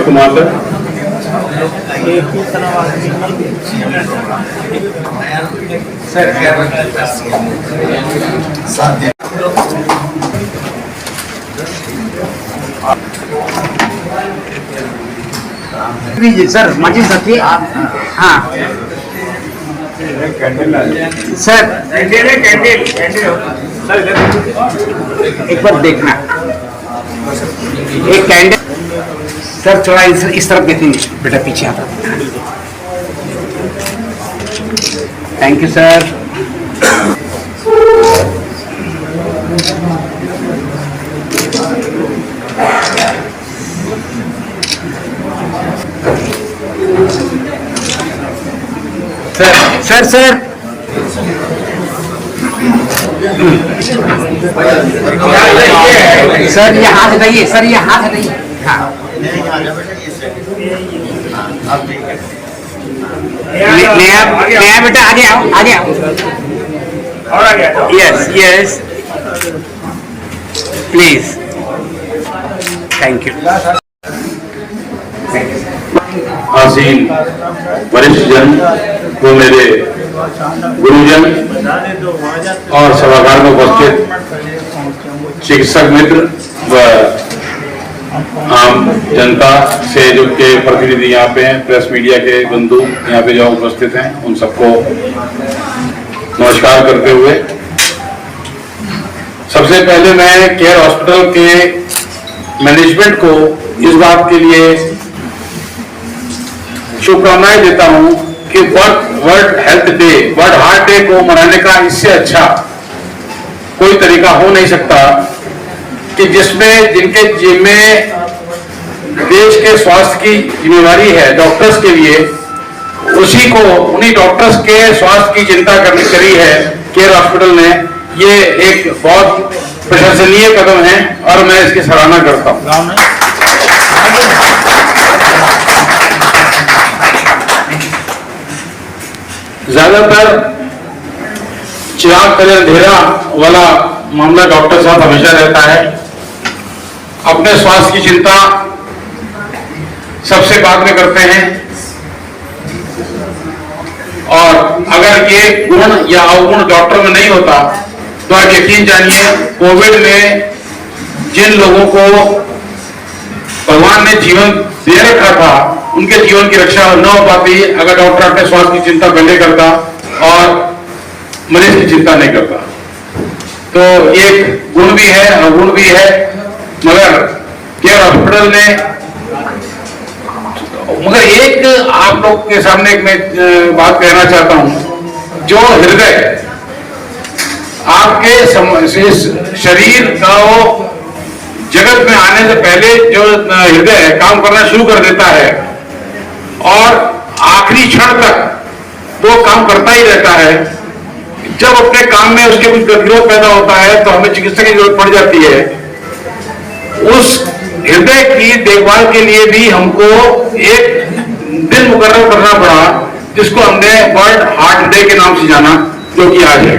Kumar sir sir मजी सकती हाँ सर कैंडल एक बार देखना एक कैंडल सर थोड़ा इस तरफ देखेंगे बेटा पीछे आता thank you sir sir sir sir ये हाथ हटाइए सर ये हाथ हटाइए हाँ नया बेटा आगे आओ और आगे yes yes please thank you आसीन वरिष्ठ जन वो मेरे गुरुजन और सभागार में उपस्थित चिकित्सक मित्र व आम जनता से जो के प्रतिनिधि यहाँ पे हैं, प्रेस मीडिया के बंधु यहाँ पे जो उपस्थित हैं, उन सबको नमस्कार करते हुए सबसे पहले मैं केयर हॉस्पिटल के मैनेजमेंट को इस बात के लिए शुभकामनाएं देता हूं कि world health day, world heart day को मनाने का इससे अच्छा कोई तरीका हो नहीं सकता कि जिसमें जिनके जिम्मे देश के स्वास्थ्य की जिम्मेवारी है डॉक्टर्स के लिए, उसी को उन्हीं डॉक्टर्स के स्वास्थ्य की चिंता करनी करी है केयर हॉस्पिटल ने। ये एक बहुत प्रशंसनीय कदम है और मैं इसकी सराहना करता हूं। ज्यादातर चिराग तले अंधेरा वाला मामला डॉक्टर साहब हमेशा रहता है। अपने स्वास्थ्य की चिंता सबसे बाद में करते हैं और अगर ये गुण या अवगुण डॉक्टर में नहीं होता तो आप यकीन जानिए कोविड में जिन लोगों को भगवान ने जीवन दे रखा था उनके जीवन की रक्षा न हो पाती अगर डॉक्टर अपने स्वास्थ्य की चिंता पहले करता और मरीज की चिंता नहीं करता। तो एक गुण भी है अवगुण भी है, मगर केयर हॉस्पिटल ने एक आप लोग के सामने एक मैं बात कहना चाहता हूं। जो हृदय आपके शरीर का वो जगत में आने से पहले जो हृदय काम करना शुरू कर देता है और आखिरी क्षण तक वो काम करता ही रहता है, जब अपने काम में उसके कुछ गतिरोध पैदा होता है तो हमें चिकित्सा की जरूरत पड़ जाती है। उस हृदय की देखभाल के लिए भी हमको एक दिन मुकर्रर करना पड़ा, जिसको हमने वर्ल्ड हार्ट डे के नाम से जाना, जो कि आज है।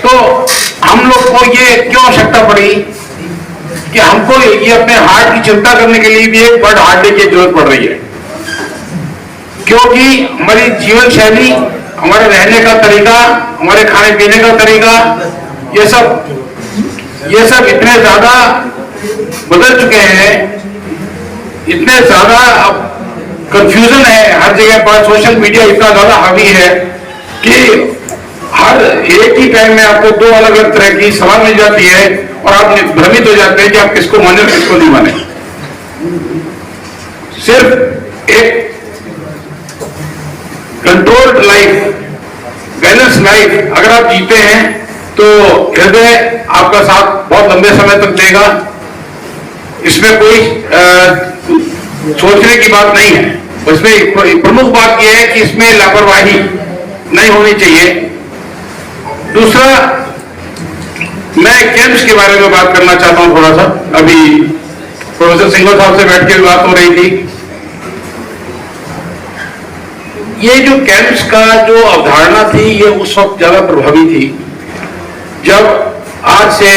तो हम लोग को ये क्यों आवश्यकता पड़ी कि हमको ये अपने हार्ट की चिंता करने के लिए भी एक वर्ल्ड हार्ट डे की जरूरत पड़ रही है, क्योंकि हमारी जीवन शैली, हमारे रहने का तरीका, हमारे खाने पीने का तरीका, ये सब इतने ज्यादा बदल चुके हैं, इतने ज्यादा अब कंफ्यूजन है हर जगह पर। सोशल मीडिया इतना ज्यादा हावी है कि हर एक ही टाइम में आपको दो अलग अलग तरह की सलाह मिल जाती है और आप भ्रमित हो जाते हैं कि आप किसको माने और किसको नहीं माने। सिर्फ एक कंट्रोल्ड लाइफ, बैलेंस लाइफ अगर आप जीते हैं तो हृदय आपका साथ बहुत लंबे समय तक देगा। इसमें कोई सोचने की बात नहीं है। इसमें प्रमुख बात यह है कि इसमें लापरवाही नहीं होनी चाहिए। दूसरा, मैं कैंप्स के बारे में बात करना चाहता हूं थोड़ा सा। अभी प्रोफेसर सिंघल साहब से बैठ के बात हो रही थी। ये जो कैंप्स का जो अवधारणा थी ये उस वक्त ज्यादा प्रभावी थी जब आज से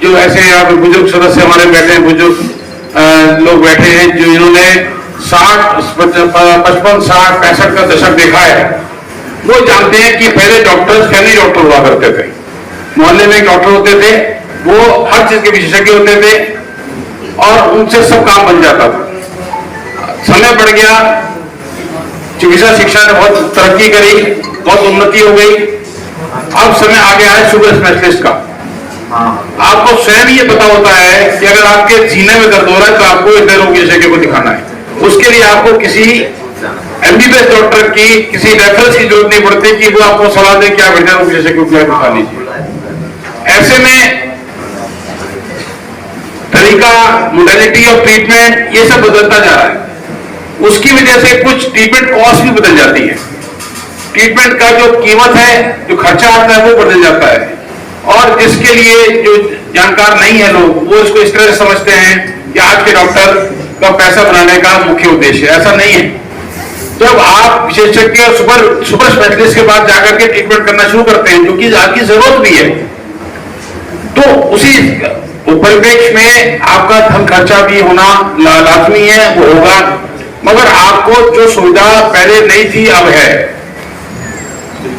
जो ऐसे यहाँ पे बुजुर्ग सदस्य हमारे बैठे हैं, बुजुर्ग लोग बैठे हैं जो इन्होंने 55, 60, 65 का दशक देखा है, वो जानते हैं कि पहले डॉक्टर फैमिली डॉक्टर हुआ करते थे। मोहल्ले में एक डॉक्टर होते थे, वो हर चीज के विशेषज्ञ होते थे और उनसे सब काम बन जाता था। समय बढ़ गया, चिकित्सा शिक्षा ने बहुत तरक्की करी, बहुत उन्नति हो गई। अब समय आ गया है शुगर स्पेशलिस्ट का। आपको स्वयं ये पता होता है कि अगर आपके सीने में दर्द हो रहा है तो आपको इतने रोग विशेषज्ञ को दिखाना है। उसके लिए आपको किसी एमबीबीएस डॉक्टर की, किसी रेफरेंस की जरूरत नहीं पड़ती कि वो आपको सलाह दे कि आप हृदय रोग विशेषज्ञ को दिखा लीजिए। ऐसे में तरीका, मोडेलिटी ऑफ ट्रीटमेंट ये सब बदलता जा रहा है। उसकी वजह से कुछ ट्रीटमेंट कॉस्ट भी बदल जाती है। ट्रीटमेंट का जो कीमत है, जो खर्चा आता है, वो बदल जाता है। और जिसके लिए जो जानकार नहीं है लोग, वो इसको इस तरह से समझते हैं कि आज के डॉक्टर का पैसा बनाने का मुख्य उद्देश्य है। ऐसा नहीं है। जब आप विशेषज्ञ और सुपर स्पेशलिस्ट के पास जाकर के ट्रीटमेंट करना शुरू करते हैं, जो कि आपकी जरूरत भी है, तो उसी परिप्रेक्ष्य में आपका धन खर्चा भी होना लाजमी है, वो होगा। मगर आपको जो सुविधा पहले नहीं थी, अब है।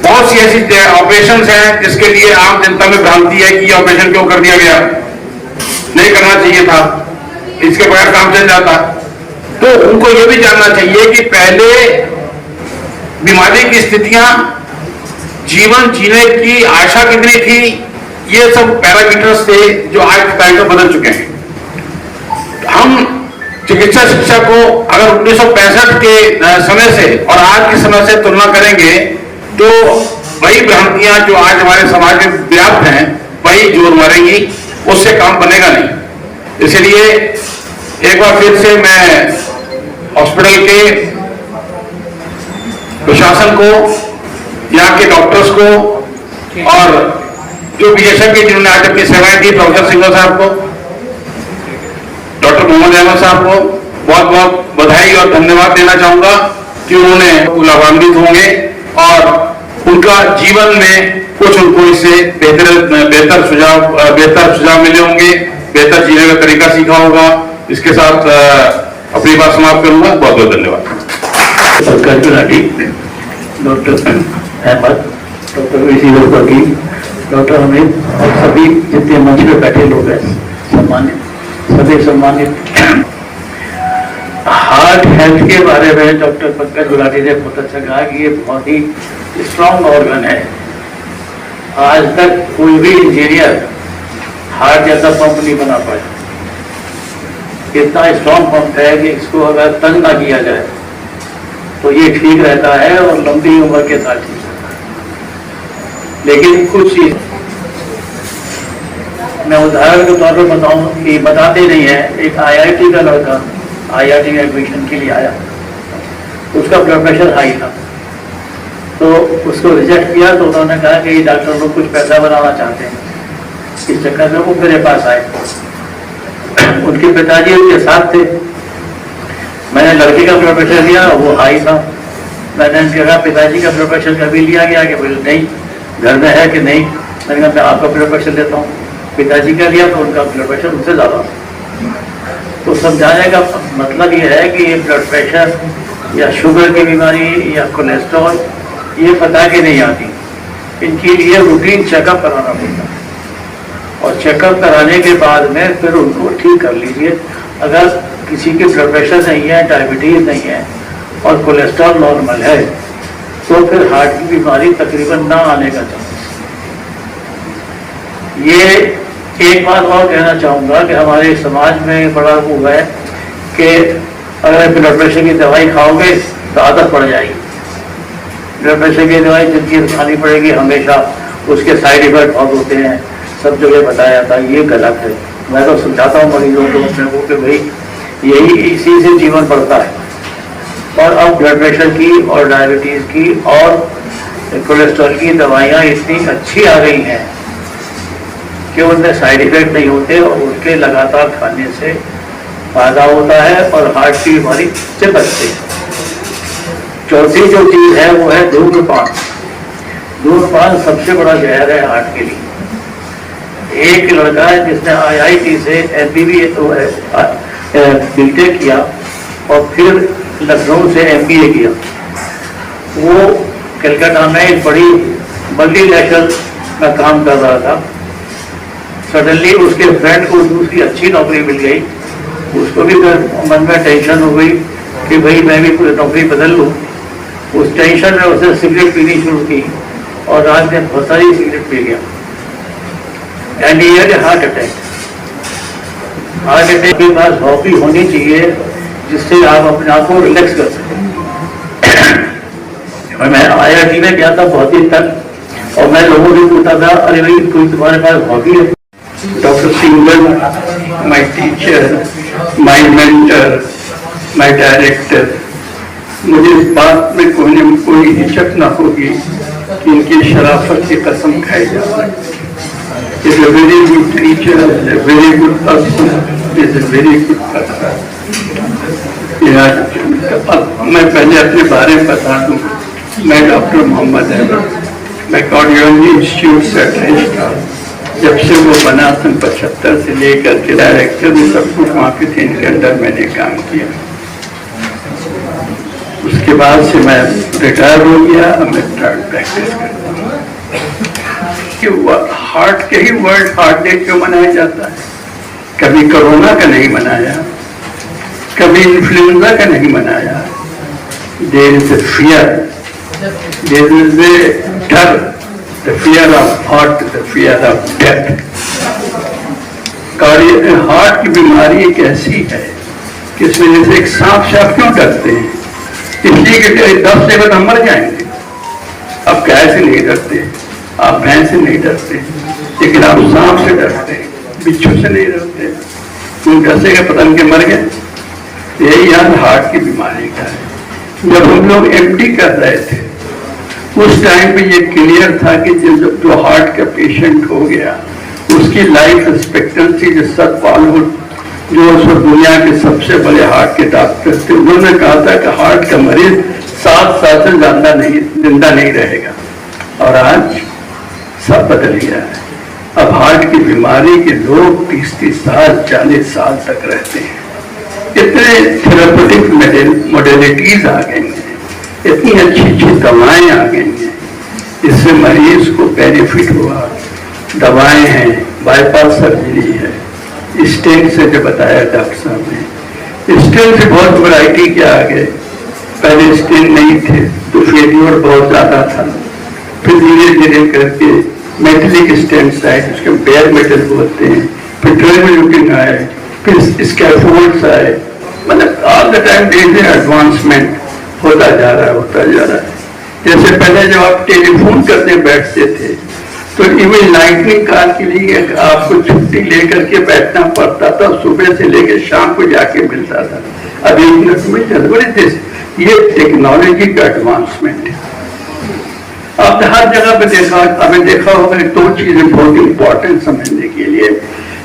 बहुत सी ऐसी ऑपरेशन हैं जिसके लिए आम जनता में भ्रांति है कि ये ऑपरेशन क्यों कर दिया गया, नहीं करना चाहिए था, इसके बगैर काम चल जाता। तो उनको यह भी जानना चाहिए कि पहले बीमारी की स्थितियां, जीवन जीने की आशा कितनी थी, ये सब पैरामीटर्स थे जो आज पैरामीटर बदल चुके हैं। हम चिकित्सा शिक्षा को अगर 1965 के समय से और आज के समय से तुलना करेंगे तो वही भ्रांतियां जो आज हमारे समाज में व्याप्त हैं वही जोर मारेंगी, उससे काम बनेगा नहीं। इसलिए एक बार फिर से मैं हॉस्पिटल के प्रशासन को, यहाँ के डॉक्टर्स को और जो विशेषज्ञ जिन्होंने आज अपनी सेवाएं दी, प्रोफेसर सिंघल साहब को, डॉक्टर मोहम्मद अहमद साहब को बहुत बहुत बधाई और धन्यवाद देना चाहूंगा कि उन्होंने लाभान्वित होंगे और उनका जीवन में कुछ उनको इससे बेहतर सुझाव मिले होंगे, बेहतर जीने का तरीका सीखा होगा। इसके साथ अपनी बात समाप्त करूंगा। बहुत बहुत धन्यवाद। डॉक्टर अहमद, डॉक्टर वकील, डॉक्टर अमित और सभी जितने मंच पे बैठे लोग हैं, सभी सम्मानित। हार्ट हेल्थ के बारे में डॉक्टर पंकज गुलाटी ने बहुत अच्छा कहा कि ये बहुत ही स्ट्रॉन्ग ऑर्गन है। आज तक कोई भी इंजीनियर हार्ट जैसा पंप नहीं बना पाया। इतना स्ट्रॉन्ग पंप है कि इसको अगर तंग ना किया जाए तो ये ठीक रहता है और लंबी उम्र के साथ ठीक रहता है। लेकिन कुछ चीज मैं उदाहरण के तौर पर बताऊं कि बताते नहीं है। एक IIT का लड़का IIT में एडमिशन के लिए आया, उसका ब्लड प्रेशर हाई था, तो उसको रिजेक्ट किया। तो उन्होंने कहा कि डॉक्टर लोग कुछ पैसा बनाना चाहते हैं, इस चक्कर में वो मेरे पास आए। उनके पिताजी उनके साथ थे। मैंने लड़के का ब्लड प्रेशर लिया, वो हाई था। मैंने उनके कहा पिताजी का ब्लड प्रेशर कभी लिया गया कि बोले नहीं, घर में है कि नहीं। मैंने कहा मैं आपका ब्लड प्रेशर लेता हूँ। पिताजी का लिया तो उनका ब्लड प्रेशर उनसे ज़्यादा। तो समझाने का मतलब ये है कि ये ब्लड प्रेशर या शुगर की बीमारी या कोलेस्ट्रॉल ये पता के नहीं आती, इनके लिए रूटीन चेकअप कराना पड़ता है। और चेकअप कराने के बाद में फिर उनको ठीक कर लीजिए। अगर किसी के ब्लड प्रेशर नहीं है, डायबिटीज नहीं है और कोलेस्ट्रॉल नॉर्मल है, तो फिर हार्ट की बीमारी तकरीबन ना आने का चांस। ये एक बात और कहना चाहूँगा कि हमारे समाज में बड़ा वो है कि अगर ब्लड प्रेशर की दवाई खाओगे तो आदत पड़ जाएगी। ब्लड प्रेशर की दवाई जिनकी खानी पड़ेगी हमेशा, उसके साइड इफेक्ट बहुत होते हैं, सब जगह बताया जाता है। ये गलत है। मैं तो समझाता हूँ मरीजों को अपने को कि भाई यही इसी से जीवन बढ़ता है। और अब ब्लड प्रेशर की और डायबिटीज़ की और कोलेस्ट्रॉल की दवाइयाँ इतनी अच्छी आ गई हैं कि उनमें साइड इफेक्ट नहीं होते और उनके लगातार खाने से फायदा होता है और हार्ट की बीमारी से बचते हैं। चौथी जो चीज़ है वो है धूम्रपान। धूम्रपान सबसे बड़ा जहर है हार्ट के लिए। एक लड़का है जिसने IIT से MBBA तो बीटेक किया और फिर लखनऊ से MBA किया। वो कलकत्ता में एक बड़ी मल्टीनेशनल में काम कर रहा था। सडनली उसके फ्रेंड को दूसरी अच्छी नौकरी मिल गई। उसको भी मन में टेंशन हो गई कि भाई मैं भी कोई नौकरी बदल लूँ। उस टेंशन में उसने सिगरेट पीनी शुरू की और रात में बहुत सारी सिगरेट पी गया and he had heart attack. Heart attack के पास हॉबी होनी चाहिए जिससे आप अपने आप को रिलैक्स कर सकें। और मैं IIT में गया था बहुत दिन तक और मैं लोगों से पूछता था, अरे भाई कोई तुम्हारे पास हॉबी है? Dr. Singhal, my teacher, my mentor, my director, मुझे इस बात में कोई हिचक ना होगी कि इनकी शराफत की कसम खाई जा सकती। Is a very good teacher, is a very good person, is a very good person. अब मैं पहले अपने बारे में बता दूं, मैं डॉक्टर मोहम्मद अहमद, मैं कार्डियोलॉजी इंस्टीट्यूट से अटैच था। जब से वो बना सन 75 से लेकर के डायरेक्टर में सब कुछ वहाँ के थे, इनके अंडर मैंने काम किया। उसके बाद से मैं रिटायर हो गया। अब मैं प्राइवेट प्रैक्टिस करता हूँ। कि हार्ट के ही वर्ल्ड हार्ट डे क्यों मनाया जाता है? कभी कोरोना का नहीं मनाया, कभी इन्फ्लुएंजा का नहीं मनाया। There is a fear, there is a डर, the fear of heart, the fear of death. Heart की बीमारी एक ऐसी है कि इस वजह से एक सांप से आप क्यों डरते हैं? इसलिए कि 10 सेकंड हम मर जाएंगे। आप गाय से नहीं डरते, आप भैंस से नहीं डरते, लेकिन आप सांप से डरते हैं, बिच्छू से नहीं डरते। क्यों डरसे का पतंग के मर गए? यही याद हार्ट की बीमारी का है। जब हम लोग MD कर रहे थे उस टाइम पे ये क्लियर था कि जो हार्ट का पेशेंट हो गया उसकी लाइफ एक्सपेक्टेंसी जो सर पालवुड जो दुनिया के सबसे बड़े हार्ट के डॉक्टर थे, उन्होंने कहा था कि हार्ट का मरीज 7 साल से ज्यादा नहीं जिंदा नहीं रहेगा। और आज सब बदल गया है। अब हार्ट की बीमारी के लोग 30-30 साल 40 साल तक रहते हैं। इतने थेरेपेटिक मॉडलिटीज आ गई हैं, इतनी अच्छी अच्छी दवाएं आ गई हैं, इससे मरीज को बेनिफिट हुआ। दवाएं हैं, बाईपास सर्जरी है, स्टेंट से जो बताया डॉक्टर साहब ने, स्टेंट से बहुत वैरायटी के आ गए। पहले स्टेंट नहीं थे तो फेल्योर बहुत ज्यादा था, फिर धीरे धीरे करके मेटलिक स्टेंट्स आए, उसके बेयर मेटल बोलते हैं, फिर ड्रग लुकिंग आए, फिर स्कैफोल्ड्स आए। मतलब all the time there advancement होता जा रहा है। जैसे पहले जब आप टेलीफोन करने बैठते थे तो इवन लाइटनिंग कार के लिए आपको छुट्टी लेकर के बैठना पड़ता था, सुबह से लेकर शाम को जाके मिलता था। अब 1 मिनट में चल ये टेक्नोलॉजी का एडवांसमेंट है। आप हर जगह पे हमें देखा होगा 2 चीजें बहुत इंपॉर्टेंट समझने के लिए।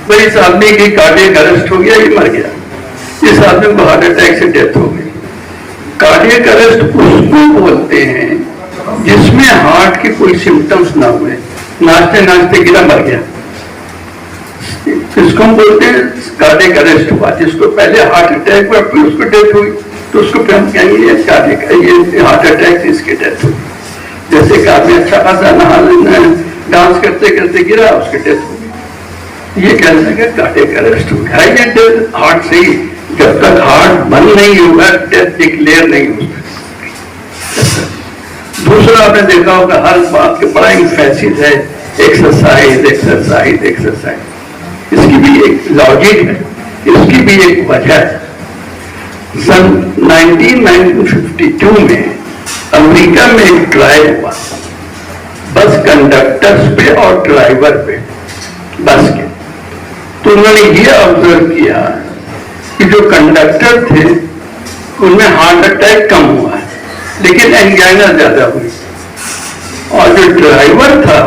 भाई इस आदमी की कार्डियक अरेस्ट हो गया, ये मर गया, इस आदमी को हार्ट अटैक से डेथ हो गई। कार्डियक अरेस्ट उसको बोलते हैं जिसमें हार्ट के कोई सिम्टम्स ना हुए, नाचते नाचते गिरा मर गया, इसको हम बोलते हैं कार्डियक अरेस्ट हुआ। जिसको पहले हार्ट अटैक हुआ फिर उसको डेथ हुई तो उसको फिर हम कहेंगे ये हार्ट अटैक से इसकी डेथ हुई। जैसे कि आदमी अच्छा खासा डांस करते करते गिरा, उसकी डेथ हो गई, ये कह सकते कार्डियक अरेस्ट हो गया। ये डेथ हार्ट से ही, जब तक हार्ट बंद नहीं होगा डेथ डिक्लेयर नहीं हो सकती। दूसरा आपने देखा होगा हर बात के बड़ा इम्फेसिस है एक्सरसाइज एक्सरसाइज एक्सरसाइज। इसकी भी एक लॉजिक है, इसकी भी एक वजह है। सन 1952 में अमेरिका में एक ट्रायल हुआ बस कंडक्टर्स पे और ड्राइवर पे बस के। तो उन्होंने ये ऑब्जर्व किया कि जो कंडक्टर थे उनमें हार्ट अटैक कम हुआ है लेकिन एंजाइना ज्यादा हुई, और जो ड्राइवर था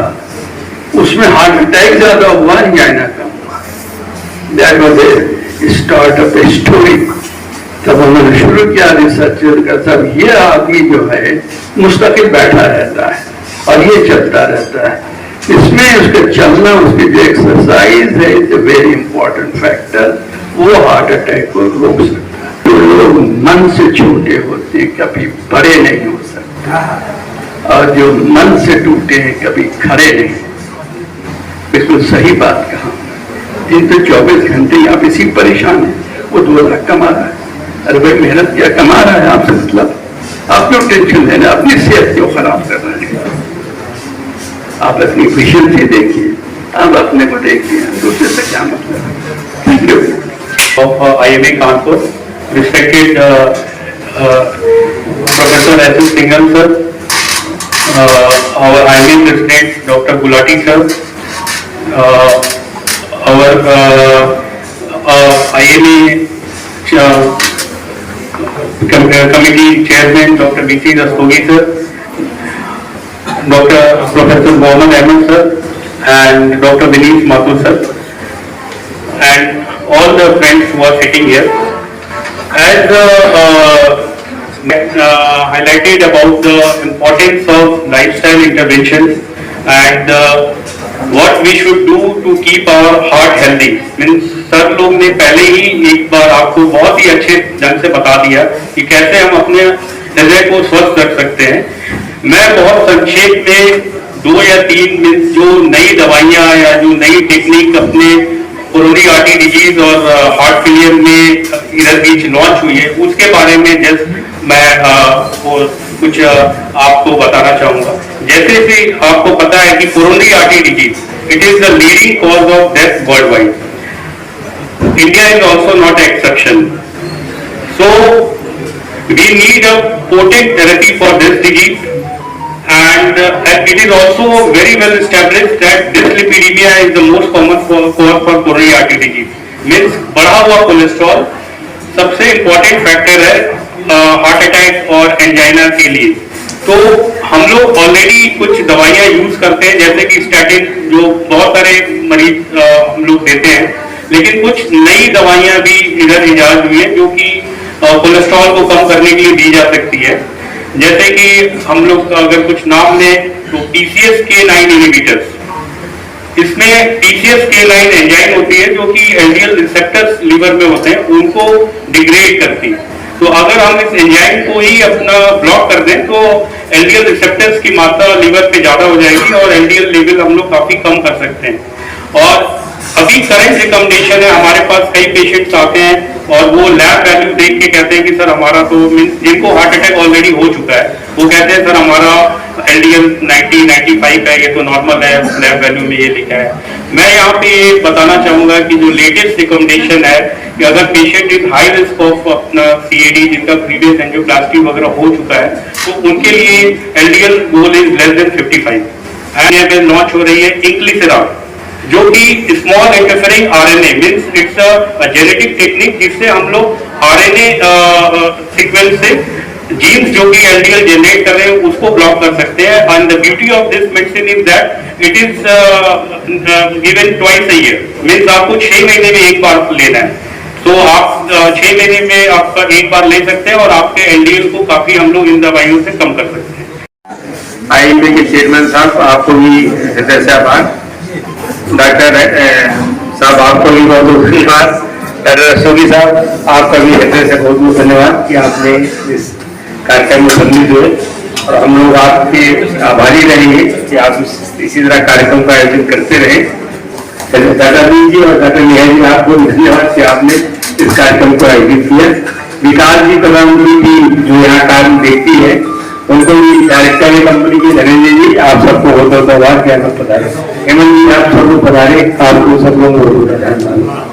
उसमें हार्ट अटैक ज्यादा हुआ, एंजाइना कम हुआ। That was a start of a story. तब उन्होंने शुरू किया रिसर्च का, सब ये आदमी जो है मुस्तकिल बैठा रहता है और ये चलता रहता है, इसमें उसका चलना, उसकी जो एक्सरसाइज है, is a very important factor. वो हार्ट अटैक को रोक सकता है। जो लोग मन से छोटे होते हैं कभी बड़े नहीं हो सकते, और जो मन से टूटे हैं कभी खड़े नहीं। बिल्कुल सही बात कहा। दिन तो 24 घंटे आप इसी परेशान है। वो 2 लाख कमा रहा है, अरे भाई मेहनत किया कमा रहा है आपसे मतलब, आप क्यों टेंशन लेना, अपनी सेहत क्यों खराब कर रहे हैं? आप अपनी एफिशिएंसी देखिए, आप अपने को देखिए, दूसरे से क्या मतलब है? Thank you. of IMA Kanpur, respected Professor S. Singhal sir, our IMA President Dr. Gulati sir, our IMA Committee Chairman Dr. B.C. Rastogi sir, Dr. Professor Mohammed Ahmed sir, and Dr. Vineet Mathur sir, and all the friends who are sitting here. As highlighted about the importance of lifestyle interventions and what we should do to keep our heart healthy. Means sir लोग ने पहले ही एक बार आपको बहुत ही अच्छे ढंग से बता दिया कि कैसे हम अपने हृदय को स्वस्थ रख सकते हैं। मैं बहुत संक्षेप में 2 या 3 मीन्स जो नई दवाइयाँ या जो नई टेक्निक अपने कोरोनरी आर्टरी डिजीज और हार्ट फेलियर में इधर बीच लॉन्च हुई है, उसके बारे में जस्ट मैं कुछ आपको बताना चाहूँगा। जैसे कि आपको पता है कि coronary artery disease it is the leading cause of death world wide. India is also not exception. So we need a potent therapy for this disease, and it is also very well established that dyslipidemia is the most common cause for coronary artery disease. Means बढ़ा हुआ cholesterol सबसे important factor है heart attack और angina के लिए। तो हम लोग ऑलरेडी कुछ दवाइयाँ यूज करते हैं, जैसे कि स्टैटिन, जो बहुत सारे मरीज हम लोग देते हैं, लेकिन कुछ नई दवाइयाँ भी इधर इजाद हुई है जो कि कोलेस्ट्रॉल को कम करने के लिए दी जा सकती है। जैसे कि हम लोग अगर कुछ नाम लें तो PCSK9 इनहिबिटर्स, इसमें PCSK9 एंजाइम होती है जो कि LDL रिसेप्टर्स लीवर में होते हैं, उनको डिग्रेड करती है। तो अगर हम इस एंजाइम को ही अपना ब्लॉक कर दें तो LDL रिसेप्टर्स की मात्रा लीवर पे ज्यादा हो जाएगी और LDL लेवल हम लोग काफी कम कर सकते हैं। और अभी करंट रिकमेंडेशन है, हमारे पास कई पेशेंट्स आते हैं और वो लैब वैल्यू देख के कहते हैं कि सर हमारा तो मीन्स जिनको हार्ट अटैक ऑलरेडी हो चुका है वो कहते हैं सर हमारा LDL 90-95 है, ये तो नॉर्मल है, लैब वैल्यू में ये लिखा है। मैं यहाँ पे ये बताना चाहूँगा कि जो लेटेस्ट रिकमेंडेशन है कि अगर patient is high risk of अपना CAD, जिनका प्रीवियस एंजियोप्लास्टी वगैरह हो चुका है, तो उनके लिए LDL goal is less than 55। And launch हो रही है इंक्लिसिराब, जो कि small interfering RNA means it's a genetic technique जिससे हम लोग RNA सीक्वेंस से जीन्स जो कि LDL जनरेट कर रहे हैं उसको ब्लॉक कर सकते हैं। And the beauty of this medicine is that it is given twice a year, means आपको 6 महीने में एक बार लेना है। तो आप 6 महीने में आपका एक बार ले सकते हैं और आपके LDL को काफी हम लोग इन दवाइयों से कम कर सकते हैं। IMA के चेयरमैन साहब, आपको भी हृदय से आभार। डॉक्टर साहब, आपको भी बहुत बहुत धन्यवाद। डॉक्टर रस्तोगी साहब, आपका भी हृदय से बहुत बहुत धन्यवाद कि आपने इस कार्यक्रम में सम्मिलित हुए, और हम लोग आपके आभारी रहेंगे कि आप इसी तरह कार्यक्रम का आयोजन करते रहे। दादाजी जी और डॉक्टर नेहा जी, आपको धन्यवाद कि आपने इस कार्यक्रम को आयोजित किया। विकास जी प्रधानमंत्री की जो यहाँ कार्य देखती है, उनको भी डायरेक्टर है कंपनी के नरेंद्र जी, आप सबको बहुत बहुत आभार कि आप पधारे। हेमंत जी, आप सबको पधारे, आपको सब लोग बहुत बहुत धन्यवाद।